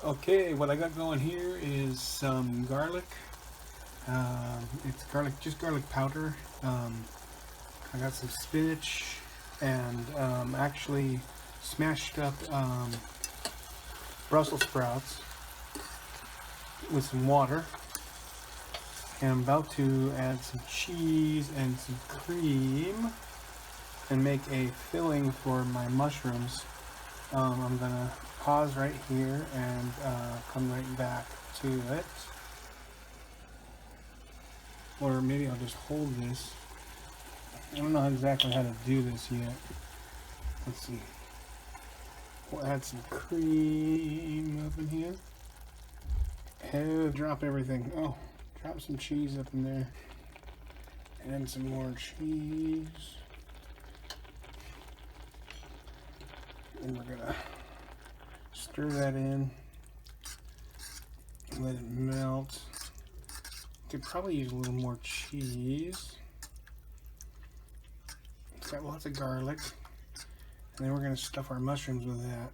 Okay, what I got going here is some garlic. It's just garlic powder. I got some spinach and actually smashed up Brussels sprouts with some water. And I'm about to add some cheese and some cream and make a filling for my mushrooms. I'm gonna pause right here and come right back to it. Or maybe I'll just hold this. I don't know exactly how to do this yet. Let's see. We'll add some cream up in here. And drop everything. Oh, drop some cheese up in there. And some more cheese. And we're gonna stir that in. Let it melt. Could probably use a little more cheese. It's got lots of garlic. And then we're gonna stuff our mushrooms with that.